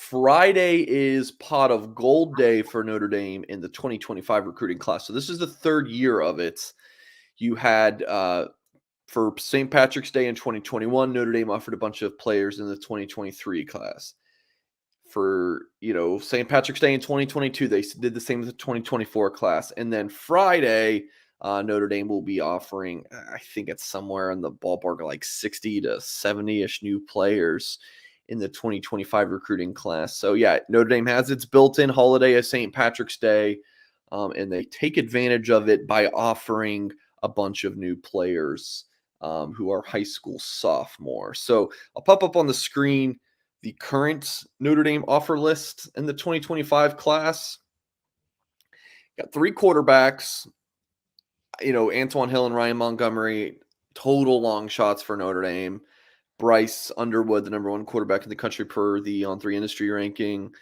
Friday is Pot of Gold Day for Notre Dame in the 2025 recruiting class. So this is the third year of it. You had for St. Patrick's Day in 2021, Notre Dame offered a bunch of players in the 2023 class. For St. Patrick's Day in 2022, they did the same with the 2024 class. And then Friday, Notre Dame will be offering, I think it's somewhere in the ballpark of like 60 to 70-ish new players in the 2025 recruiting class. So yeah, Notre Dame has its built-in holiday of St. Patrick's Day, and they take advantage of it by offering a bunch of new players who are high school sophomores. So I'll pop up on the screen the current Notre Dame offer list in the 2025 class. Got 3 quarterbacks, Antoine Hill and Ryan Montgomery, total long shots for Notre Dame. Bryce Underwood, the number 1 quarterback in the country per the On3 industry ranking.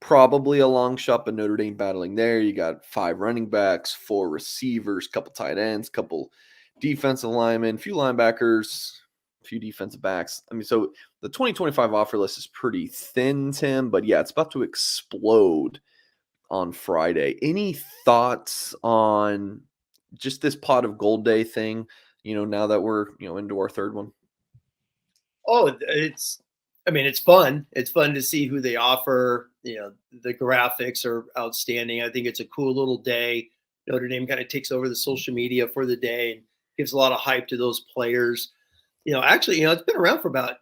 Probably a long shot, but Notre Dame battling there. You got 5 running backs, 4 receivers, couple tight ends, couple defensive linemen, few linebackers, few defensive backs. I mean, so the 2025 offer list is pretty thin, Tim, but yeah, it's about to explode on Friday. Any thoughts on just this Pot of Gold Day thing, now that we're, into our third one? Oh, it's fun. It's fun to see who they offer. The graphics are outstanding. I think it's a cool little day. Notre Dame kind of takes over the social media for the day and gives a lot of hype to those players. Actually, it's been around for about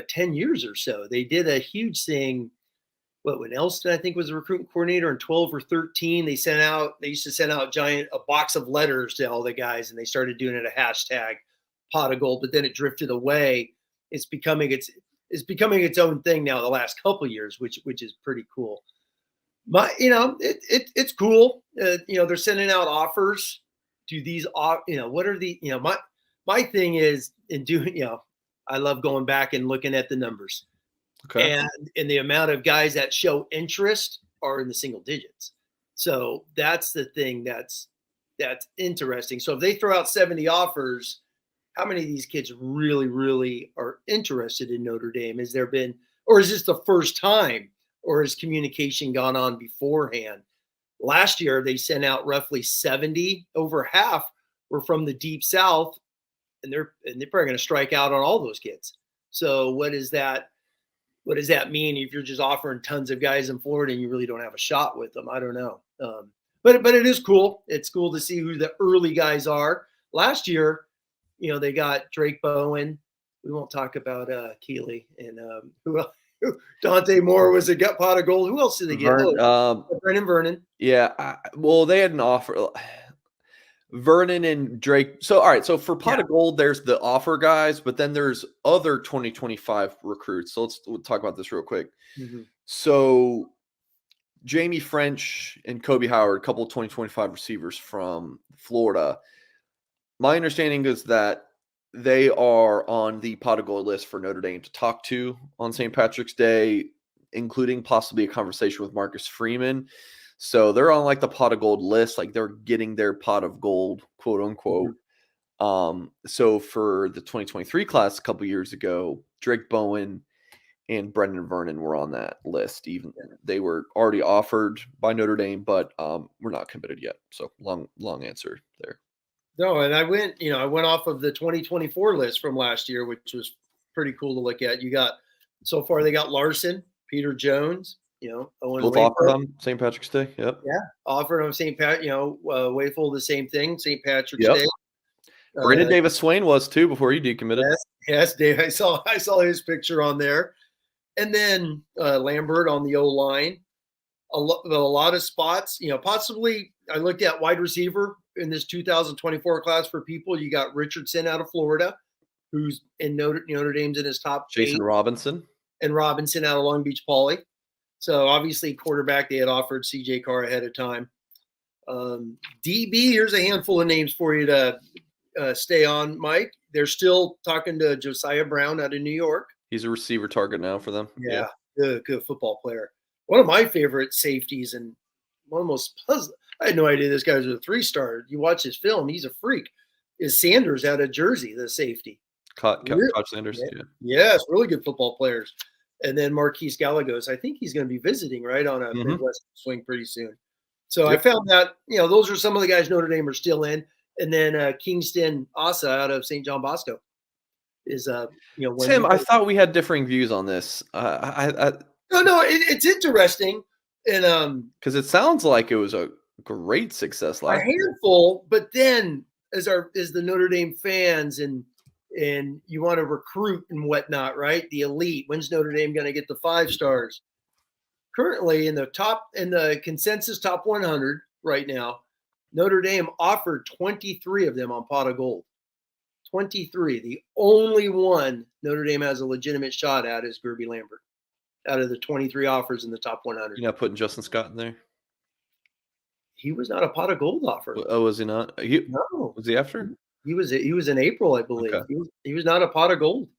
10 years or so. They did a huge thing. When Elston, I think, was the recruiting coordinator in 12 or 13, they used to send out a box of letters to all the guys, and they started doing it a hashtag Pot of Gold, but then it drifted away. It's becoming its own thing now the last couple of years, which is pretty cool. It's cool. They're sending out offers to these. What are the my thing is in doing. I love going back and looking at the numbers. Okay. And the amount of guys that show interest are in the single digits. So that's the thing that's interesting. So if they throw out 70 offers, how many of these kids really, really are interested in Notre Dame? Is this the first time, or has communication gone on beforehand? Last year, they sent out roughly 70. Over half were from the Deep South, and they're probably going to strike out on all those kids. So what does that mean if you're just offering tons of guys in Florida and you really don't have a shot with them? I don't know. But it is cool. It's cool to see who the early guys are. Last year, they got Drake Bowen. We won't talk about Keeley and Dante Moore was a gut Pot of Gold. Who else did they get? Brennan Vernon. Yeah. They had an offer. Vernon and Drake. So, all right. So for Pot of Gold, there's the offer guys, but then there's other 2025 recruits. So we'll talk about this real quick. Mm-hmm. So Jamie French and Kobe Howard, a couple of 2025 receivers from Florida. My understanding is that they are on the Pot of Gold list for Notre Dame to talk to on St. Patrick's Day, including possibly a conversation with Marcus Freeman. So they're on the Pot of Gold list, they're getting their pot of gold, quote unquote. Mm-hmm. So for the 2023 class a couple years ago, Drake Bowen and Brendan Vernon were on that list. Even they were already offered by Notre Dame, but we're not committed yet. So long answer there. No, and I went off of the 2024 list from last year, which was pretty cool to look at. So far they got Larson, Peter Jones, Owen both offered on St. Patrick's Day. Yep. Yeah, offered on St. Pat. Wayful, the same thing. St. Patrick's Day. Brandon Davis Swain was too before he decommitted. Yes, Dave. I saw his picture on there, and then Lambert on the O line. A lot of spots. Possibly I looked at wide receiver in this 2024 class for people. You got Richardson out of Florida, who's in Notre Dame's in his top. Jason 8. Robinson out of Long Beach Poly. So obviously quarterback, they had offered CJ Carr ahead of time. DB, here's a handful of names for you to stay on, Mike. They're still talking to Josiah Brown out of New York. He's a receiver target now for them. Yeah. Good football player. One of my favorite safeties and one of the most puzzling. I had no idea this guy was a 3-star. You watch his film, he's a freak. Is Sanders out of Jersey, the safety. Koch Sanders. Yes, really good football players. And then Marquise Gallegos, I think he's going to be visiting right on a Mhm. Midwest swing pretty soon. So I Yep. found that, those are some of the guys Notre Dame are still in. And then Kingston Asa out of St. John Bosco is, when he Tim, I goes. thought we had differing views on this. No, it's interesting. And Because it sounds like it was a great success a last year. handful, but then as the Notre Dame fans and you want to recruit and whatnot, right? The elite. When's Notre Dame going to get the 5 stars? Currently in the consensus top 100 right now, Notre Dame offered 23 of them on pot of gold. 23. The only one Notre Dame has a legitimate shot at is Gerby Lambert out of the 23 offers in the top 100. You're not putting Justin Scott in there? He was not a pot of gold offer. Oh, was he not? No, Was he after? he was in April, I believe. Okay. He was not a pot of gold,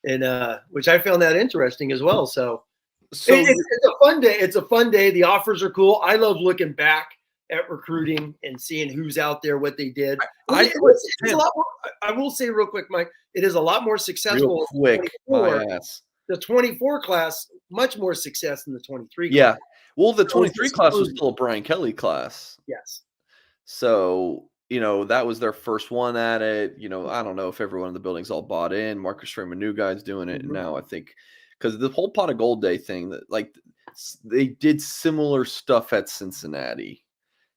and which I found that interesting as well. So So it's a fun day. It's a fun day. The offers are cool. I love looking back at recruiting and seeing who's out there, what they did. It's a lot more. I will say real quick, Mike. It is a lot more successful. real quick, my ass. The 24 class, much more success than the 23 class. Yeah. Well, the So 23 class was still a Brian Kelly class. Yes. So, that was their first one at it. I don't know if everyone in the building's all bought in. Marcus Freeman, new guy's doing it. And now I think because the whole pot of gold day thing that they did similar stuff at Cincinnati.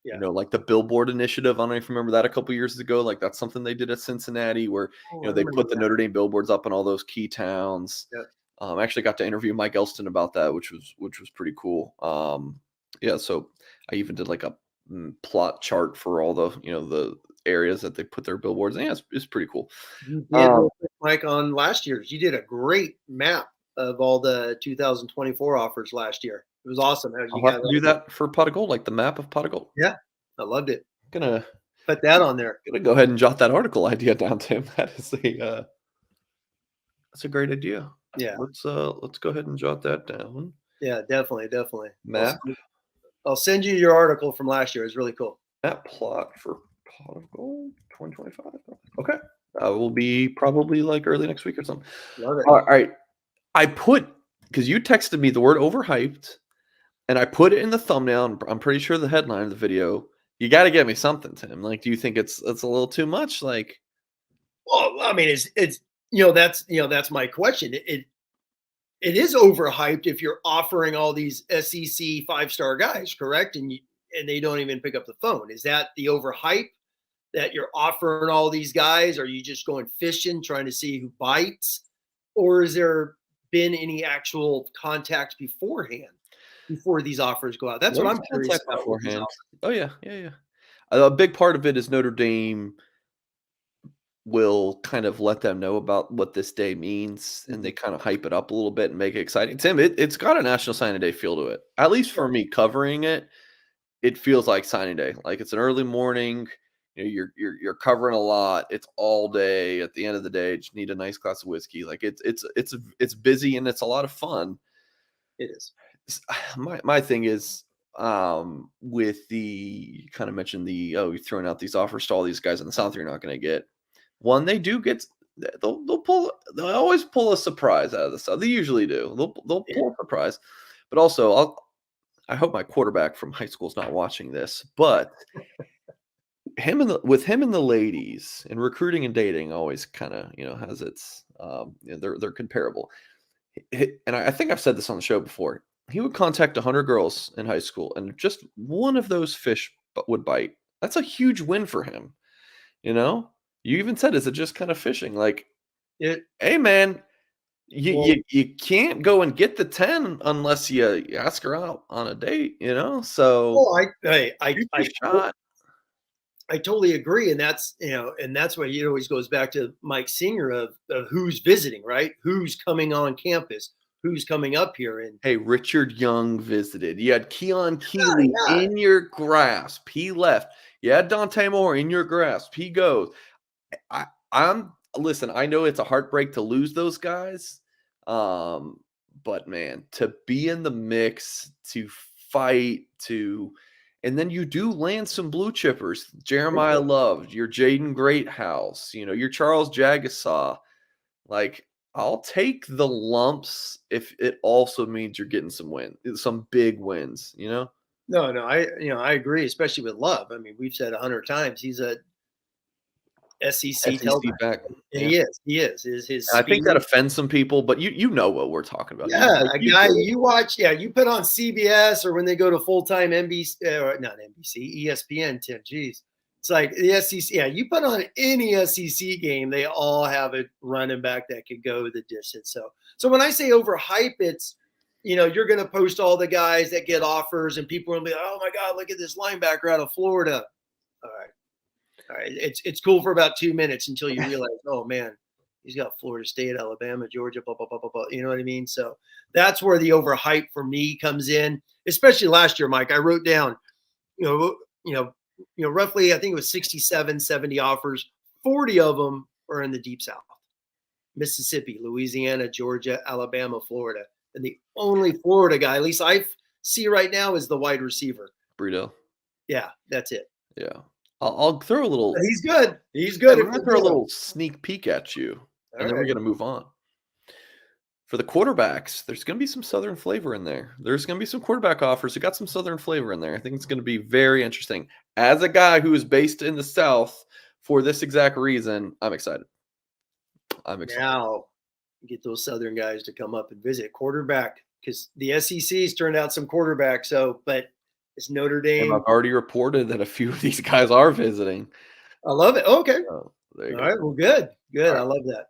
Yeah. Like the billboard initiative. I don't know if you remember that a couple years ago. Like that's something they did at Cincinnati where, they put the Notre Dame billboards up in all those key towns. Yeah. I actually got to interview Mike Elston about that, which was pretty cool. Yeah, so I even did like a plot chart for all the the areas that they put their billboards in. Yeah, it's pretty cool. You did, real quick, Mike, on last year's. You did a great map of all the 2024 offers last year. It was awesome. I'll have to do that for pot of gold, like the map of pot of gold. Yeah, I loved it. Gonna put that on there. Gonna go ahead and jot that article idea down, Tim. That's a great idea. Yeah. Let's go ahead and jot that down. Yeah, definitely. Map. I'll send you your article from last year. It's really cool. Map plot for pot of gold 2025. Okay. Will be probably like early next week or something. Love it. All right. Because you texted me the word overhyped, and I put it in the thumbnail, and I'm pretty sure the headline of the video. You got to get me something, Tim. Like, do you think it's a little too much? Like, well, I mean, it's that's my question. It is overhyped if you're offering all these SEC 5-star guys, correct? And they don't even pick up the phone. Is that the overhype that you're offering all these guys? Are you just going fishing, trying to see who bites, or has there been any actual contact beforehand before these offers go out? That's what I'm curious about. Beforehand. Oh yeah. A big part of it is Notre Dame will kind of let them know about what this day means, and they kind of hype it up a little bit and make it exciting. Tim, it's got a National Signing Day feel to it. At least for me covering it, it feels like signing day. Like it's an early morning. You're covering a lot. It's all day. At the end of the day, just need a nice glass of whiskey. Like it's busy and it's a lot of fun. It is. My thing is with you kind of mentioned you're throwing out these offers to all these guys in the South you're not going to get. One, they do get they'll always pull a surprise out of the South. They usually do. They'll pull a surprise. But also I hope my quarterback from high school is not watching this, but with him and the ladies and recruiting and dating always kind of has its they're comparable. And I think I've said this on the show before. He would contact 100 girls in high school, and just one of those fish would bite. That's a huge win for him. You even said, is it just kind of fishing? Like, hey man, you can't go and get the 10 unless you ask her out on a date. So I totally agree, and that's why it always goes back to Mike Singer of who's visiting, right? Who's coming on campus? Who's coming up here? And hey, Richard Young visited. You had Keon Keeley in your grasp. He left. You had Dante Moore in your grasp. He goes. Listen. I know it's a heartbreak to lose those guys, but man, to be in the mix, to fight, and then you do land some blue chippers. Jeremiah Love, your Jaden Greathouse, your Charles Jagasaw. Like, I'll take the lumps if it also means you're getting some big wins, you know? No, I agree, especially with Love. I mean, we've said 100 times he's a SEC SEC tailback. back. Yeah. He is. He is. His I think speed. that offends some people, but you know what we're talking about. Yeah, Like, a you guy do. you watch. Yeah, you put on CBS or when they go to full time NBC or not NBC, ESPN. Tim, geez, it's like the SEC. Yeah, you put on any SEC game, they all have a running back that could go the distance. So when I say overhype, it's you're going to post all the guys that get offers, and people will be like, oh my god, look at this linebacker out of Florida. All right. All right, it's cool for about 2 minutes until you realize, oh man, he's got Florida State, Alabama, Georgia, blah blah blah blah blah. You know what I mean? So that's where the overhype for me comes in. Especially last year, Mike. I wrote down, you know, you know, roughly I think it was 67, 70 offers. 40 of them are in the deep South, Mississippi, Louisiana, Georgia, Alabama, Florida, and the only Florida guy, at least I see right now, is the wide receiver. Burrito. Yeah, that's it. Yeah. I'll throw a little. But he's good. He's good. We're gonna throw a little sneak peek at you, All and then we're right. gonna move on. For the quarterbacks, there's gonna be some Southern flavor in there. There's gonna be some quarterback offers who got some Southern flavor in there. I think it's gonna be very interesting. As a guy who is based in the South for this exact reason, I'm excited. Now get those Southern guys to come up and visit quarterback because the SEC's turned out some quarterbacks. So, but it's Notre And Dame. I've already reported that a few of these guys are visiting. I love it. Okay. So there you All go. right. Well, good. Good. All right. I love that.